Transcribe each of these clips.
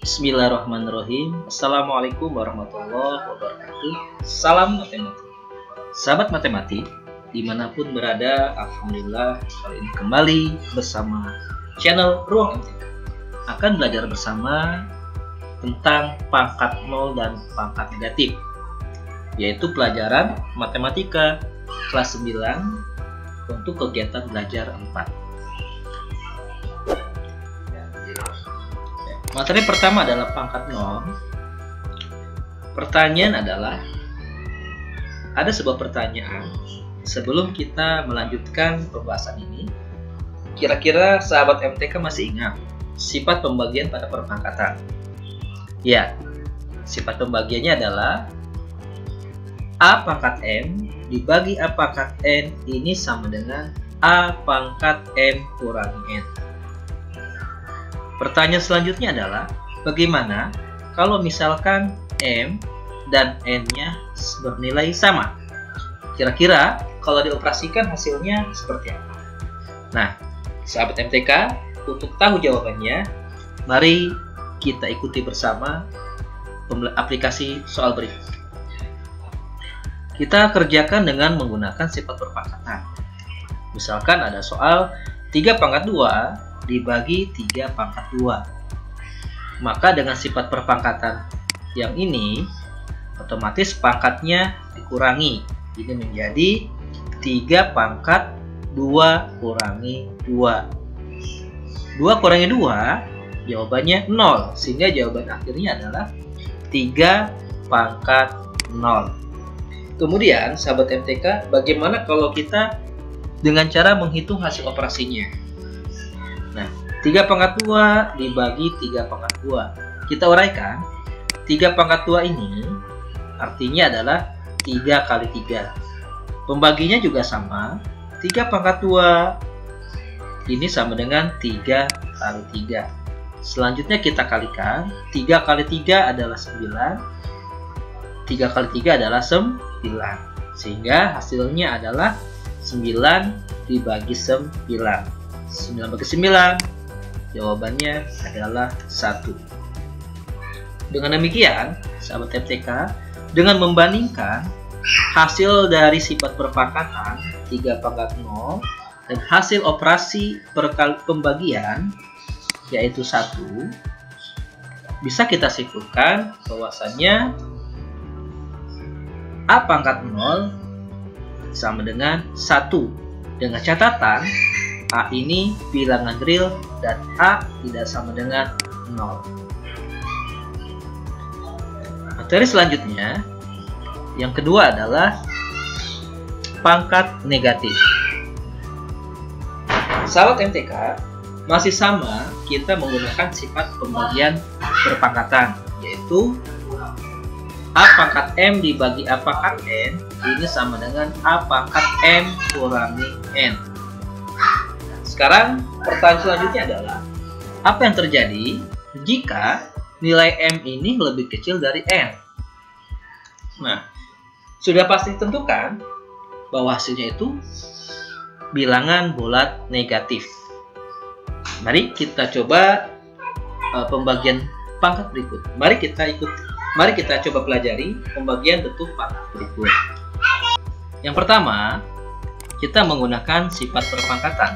Bismillahirrahmanirrahim. Assalamualaikum warahmatullahi wabarakatuh. Salam matematik. Sahabat matematik, dimanapun berada, alhamdulillah kali ini kembali bersama channel Ruang MTK. Akan belajar bersama tentang pangkat 0 dan pangkat negatif, yaitu pelajaran matematika kelas 9 untuk kegiatan belajar 4. Materi pertama adalah pangkat 0. Pertanyaan adalah, ada sebuah pertanyaan. Sebelum kita melanjutkan pembahasan ini, kira-kira sahabat MTK masih ingat sifat pembagian pada perpangkatan? Ya, sifat pembagiannya adalah A pangkat M dibagi A pangkat N ini sama dengan A pangkat M kurangi N. Pertanyaan selanjutnya adalah, bagaimana kalau misalkan M dan N-nya bernilai sama? Kira-kira kalau dioperasikan hasilnya seperti apa? Nah, sahabat MTK, untuk tahu jawabannya, mari kita ikuti bersama aplikasi soal berikut. Kita kerjakan dengan menggunakan sifat perpangkatan. Misalkan ada soal 3 pangkat 2 dibagi 3 pangkat 2. Maka dengan sifat perpangkatan yang ini, otomatis pangkatnya dikurangi. Ini menjadi 3 pangkat 2 kurangi 2. 2 kurangi 2, jawabannya 0. Sehingga jawaban akhirnya adalah 3 pangkat 0. Kemudian, sahabat MTK, bagaimana kalau kita dengan cara menghitung hasil operasinya? Nah, 3 pangkat 2 dibagi 3 pangkat 2. Kita uraikan, 3 pangkat 2 ini artinya adalah 3 kali 3. Pembaginya juga sama, 3 pangkat 2 ini sama dengan 3 kali 3. Selanjutnya kita kalikan, 3 kali 3 adalah 9, 3 kali 3 adalah 9. Sehingga hasilnya adalah 9 dibagi 9. 9 bagi 9, jawabannya adalah 1. Dengan demikian, sahabat MTK, dengan membandingkan hasil dari sifat perpangkatan 3 pangkat 0 dan hasil operasi pembagian yaitu 1, bisa kita simpulkan bahwasannya A pangkat 0 sama dengan 1, dengan catatan A ini bilangan real dan A tidak sama dengan 0. Materi selanjutnya, yang kedua adalah pangkat negatif. Sahabat MTK, masih sama kita menggunakan sifat pembagian berpangkatan, yaitu A pangkat M dibagi A pangkat N ini sama dengan A pangkat M kurangi N. Sekarang pertanyaan selanjutnya adalah, apa yang terjadi jika nilai M ini lebih kecil dari N? Nah, sudah pasti tentukan bahwa hasilnya itu bilangan bulat negatif. Mari kita coba pembagian pangkat berikut. Mari kita coba pelajari pembagian bentuk pangkat berikut. Yang pertama, kita menggunakan sifat perpangkatan,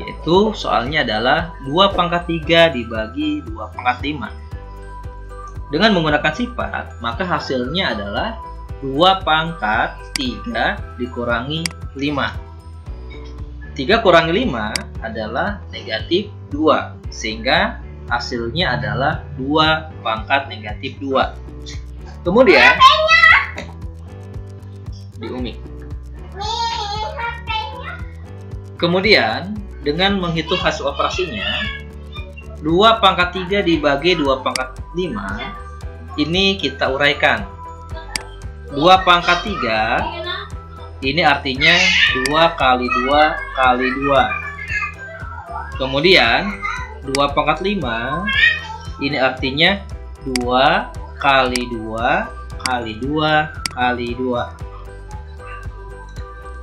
yaitu soalnya adalah 2 pangkat 3 dibagi 2 pangkat 5. Dengan menggunakan sifat, maka hasilnya adalah 2 pangkat 3 dikurangi 5. 3 kurangi 5 adalah negatif 2, sehingga hasilnya adalah 2 pangkat negatif 2. Kemudian Kemudian dengan menghitung hasil operasinya, 2 pangkat 3 dibagi 2 pangkat 5 ini kita uraikan. 2 pangkat 3 ini artinya 2 kali 2 kali 2. Kemudian 2 pangkat 5 ini artinya 2 kali 2 kali 2 kali 2.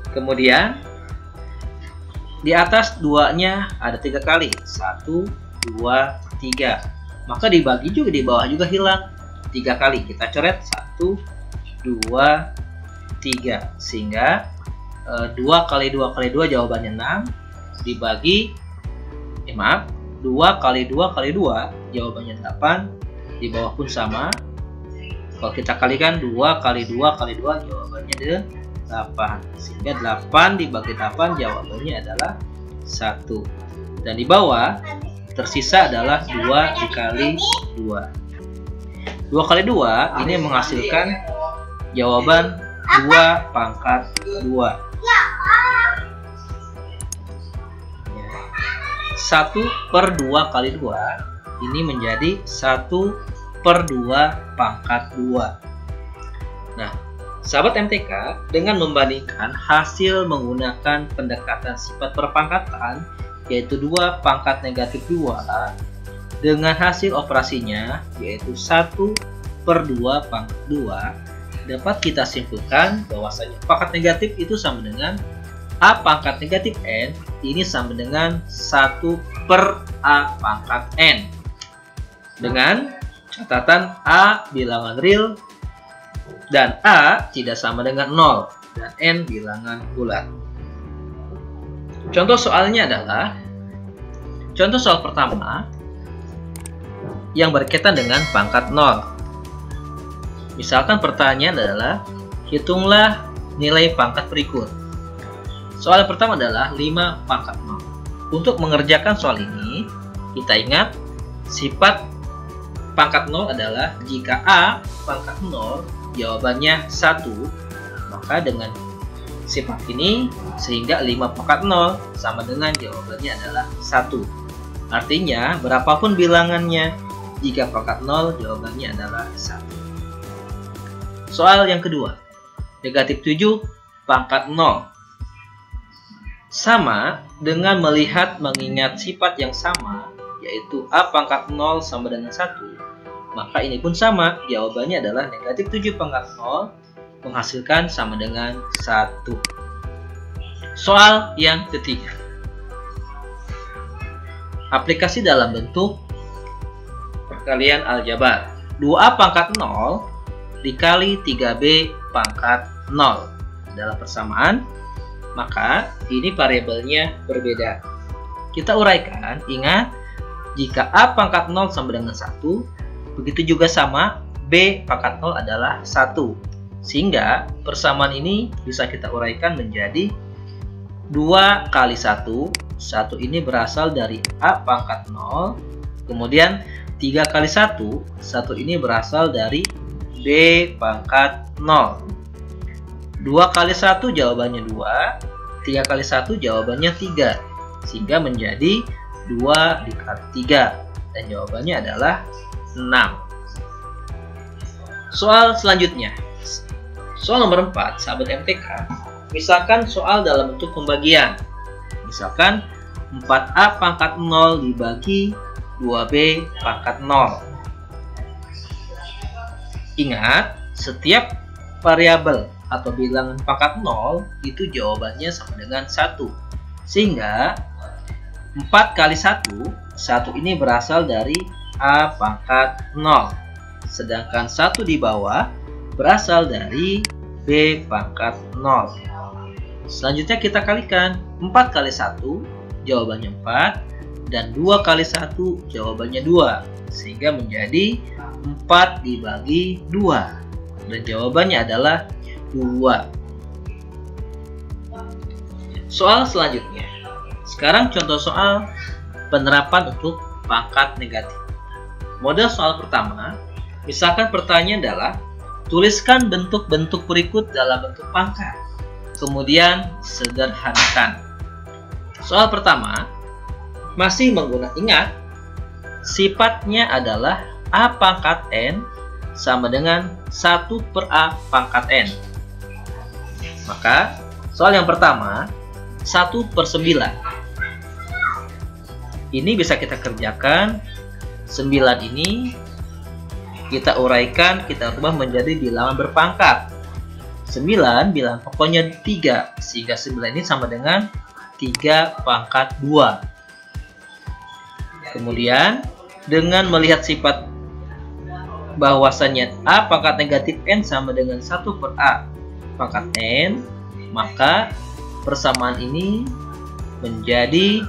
Kemudian di atas 2-nya ada 3 kali. 1, 2, 3. maka dibagi juga di bawah juga hilang 3 kali. Kita coret 1, 2, 3, sehingga 2 kali 2 kali 2 jawabannya 6 dibagi 2 kali 2 kali 2 jawabannya 8, di bawah pun sama. Kalau kita kalikan 2 kali 2 kali 2 jawabannya 8, sehingga 8 dibagi 8 jawabannya adalah 1. Dan di bawah tersisa adalah 2 dikali 2. 2 kali 2 ini menghasilkan jawaban 2 pangkat 2. 1 per 2 kali 2 ini menjadi 1 per 2 pangkat 2. Nah, sahabat MTK, dengan membandingkan hasil menggunakan pendekatan sifat perpangkatan, yaitu 2 pangkat negatif 2, dengan hasil operasinya, yaitu 1 per 2 pangkat 2, dapat kita simpulkan bahwasanya pangkat negatif itu sama dengan A pangkat negatif N, ini sama dengan 1 per A pangkat N. Dengan catatan A bilangan real dan A tidak sama dengan 0 dan N bilangan bulat. Contoh soalnya adalah contoh soal pertama yang berkaitan dengan pangkat 0. Misalkan pertanyaan adalah hitunglah nilai pangkat berikut. Soal yang pertama adalah 5 pangkat 0. Untuk mengerjakan soal ini, kita ingat sifat pangkat 0 adalah jika A pangkat 0 jawabannya 1, maka dengan sifat ini sehingga 5 pangkat 0 sama dengan jawabannya adalah 1. Artinya berapapun bilangannya, jika pangkat 0 jawabannya adalah 1. Soal yang kedua, negatif 7 pangkat 0. Sama dengan melihat mengingat sifat yang sama, yaitu A pangkat 0 sama dengan 1, maka ini pun sama, jawabannya adalah negatif 7 pangkat 0 menghasilkan sama dengan 1. Soal yang ketiga, aplikasi dalam bentuk perkalian aljabar. 2A pangkat 0 dikali 3B pangkat 0 adalah persamaan, maka ini variabelnya berbeda. Kita uraikan, ingat jika A pangkat 0 sama dengan 1, begitu juga sama B pangkat 0 adalah 1. Sehingga persamaan ini bisa kita uraikan menjadi 2 kali 1. 1 ini berasal dari A pangkat 0. Kemudian 3 kali 1. 1 ini berasal dari B pangkat 0. 2 kali 1 jawabannya 2. 3 kali 1 jawabannya 3. Sehingga menjadi 2 dikali 3. Dan jawabannya adalah 6. Soal selanjutnya, soal nomor 4, sahabat MTK. Misalkan soal dalam bentuk pembagian. Misalkan 4A pangkat 0 dibagi 2B pangkat 0. Ingat, setiap variabel atau bilangan pangkat 0 itu jawabannya sama dengan 1. Sehingga 4 kali 1, 1 ini berasal dari A pangkat 0. Sedangkan 1 di bawah berasal dari B pangkat 0. Selanjutnya kita kalikan. 4 kali 1 jawabannya 4 dan 2 kali 1 jawabannya 2. Sehingga menjadi 4 dibagi 2. Dan jawabannya adalah 2. Soal selanjutnya. Sekarang contoh soal penerapan untuk pangkat negatif. Model soal pertama, misalkan pertanyaan adalah tuliskan bentuk-bentuk berikut dalam bentuk pangkat. Kemudian sederhanakan. Soal pertama masih menggunakan, ingat sifatnya adalah A pangkat N sama dengan 1 per A pangkat N. Maka soal yang pertama 1 per 9. Ini bisa kita kerjakan. 9 ini kita uraikan, kita ubah menjadi bilangan berpangkat. 9 bilangan pokoknya 3, sehingga 9 ini sama dengan 3 pangkat 2. Kemudian dengan melihat sifat bahwasannya A pangkat negatif N sama dengan 1 per A pangkat N, maka persamaan ini menjadi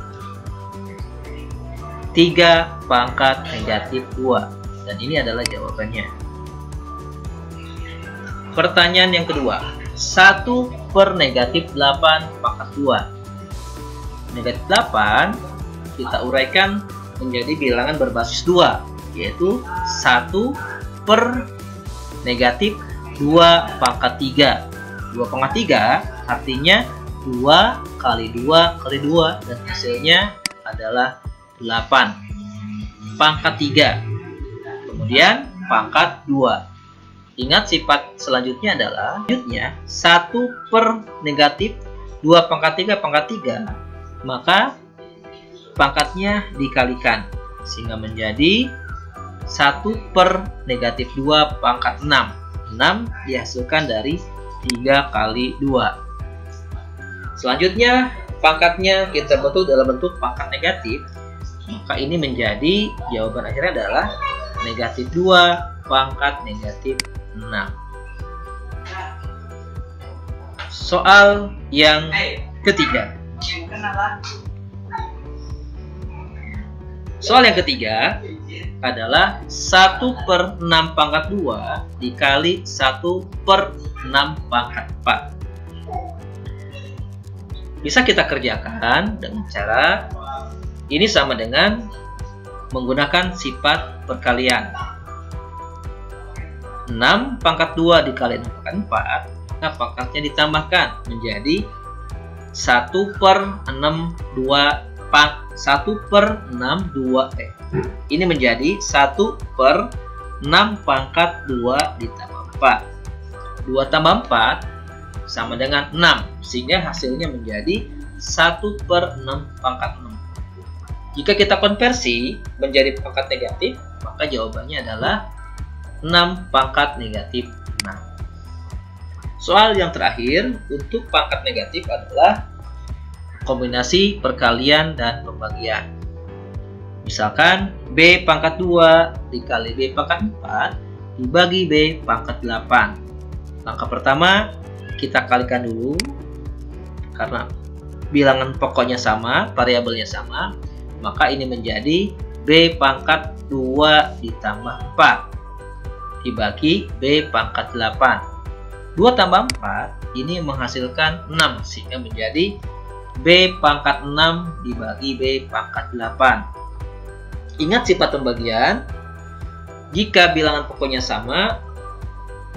3 pangkat negatif 2. Dan ini adalah jawabannya. Pertanyaan yang kedua, 1 per negatif 8 pangkat 2. Negatif 8 kita uraikan menjadi bilangan berbasis 2, yaitu 1 per negatif 2 pangkat 3. 2 pangkat 3 artinya 2 kali 2 kali 2, dan hasilnya adalah 8 pangkat 3. Kemudian pangkat 2. Ingat sifat selanjutnya adalah 1 per negatif 2 pangkat 3 pangkat 3, maka pangkatnya dikalikan sehingga menjadi 1 per negatif 2 pangkat 6. 6 dihasilkan dari 3 kali 2. Selanjutnya pangkatnya kita bentuk dalam bentuk pangkat negatif, maka ini menjadi jawaban akhirnya adalah negatif 2 pangkat negatif 6. Soal yang ketiga. Soal yang ketiga adalah 1 per 6 pangkat 2 dikali 1 per 6 pangkat 4. Bisa kita kerjakan dengan cara ini sama dengan menggunakan sifat perkalian. 6 pangkat 2 dikali 6 pangkat 4, maka pangkatnya ditambahkan menjadi 1 per 6 ini menjadi 1 per 6 pangkat 2 ditambah 4. 2 tambah 4 sama dengan 6, sehingga hasilnya menjadi 1 per 6 pangkat 6. Jika kita konversi menjadi pangkat negatif, maka jawabannya adalah 6 pangkat negatif 6. Soal yang terakhir untuk pangkat negatif adalah kombinasi perkalian dan pembagian. Misalkan B pangkat 2 dikali B pangkat 4 dibagi B pangkat 8. Langkah pertama, kita kalikan dulu karena bilangan pokoknya sama, variabelnya sama. Maka ini menjadi B pangkat 2 ditambah 4 dibagi B pangkat 8. 2 tambah 4 ini menghasilkan 6, sehingga menjadi B pangkat 6 dibagi B pangkat 8. Ingat sifat pembagian, jika bilangan pokoknya sama,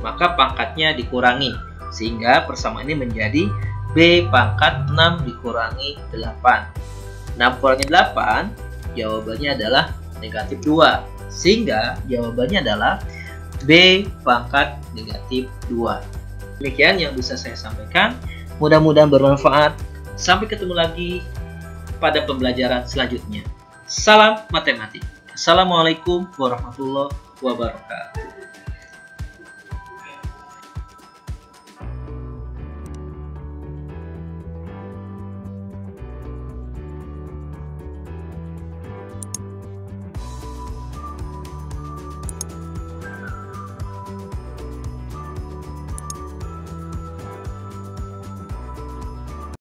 maka pangkatnya dikurangi, sehingga persamaan ini menjadi B pangkat 6 dikurangi 8. 6 kurangi 8, jawabannya adalah negatif 2. Sehingga jawabannya adalah B pangkat negatif 2. Demikian yang bisa saya sampaikan. Mudah-mudahan bermanfaat. Sampai ketemu lagi pada pembelajaran selanjutnya. Salam matematik. Assalamualaikum warahmatullahi wabarakatuh.